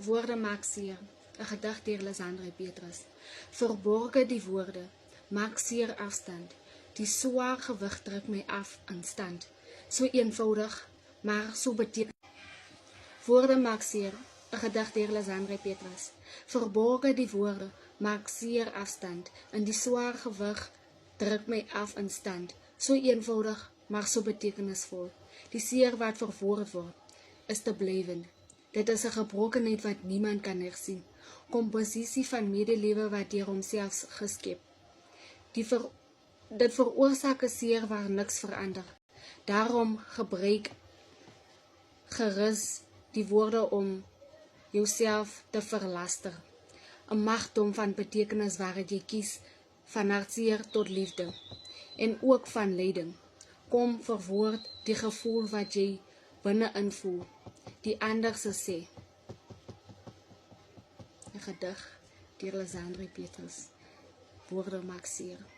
Woorde maak seer, 'n gedig deur Lizandre Petrus. Verborge die woorde, maak seer afstand. Die swaar gewig druk my af in stand. So eenvoudig, maar so betekend. Woorde maak seer, 'n gedig deur Lizandre Petrus. Verborge die woorde, maak seer afstand. In die swaar gewig druk my af in stand. So eenvoudig, maar so betekenisvol. Die seer wat verwoord word, is te blywend. Dit is 'n gebrokenheid wat niemand kan hersien. Komposisie van medelewe wat deur homself geskep. Dit veroorsaak 'n seer waar niks verander. Daarom gebruik gerus die woorde om jouself te verlaster. 'n Magdom van betekenis waaruit jy kies van hartseer tot liefde en ook van lyding. Kom verwoord die gevoel wat jy binne-in voel, die ander se sê. 'n Gedig deur Lizandre Petrus. Woorde maak seer.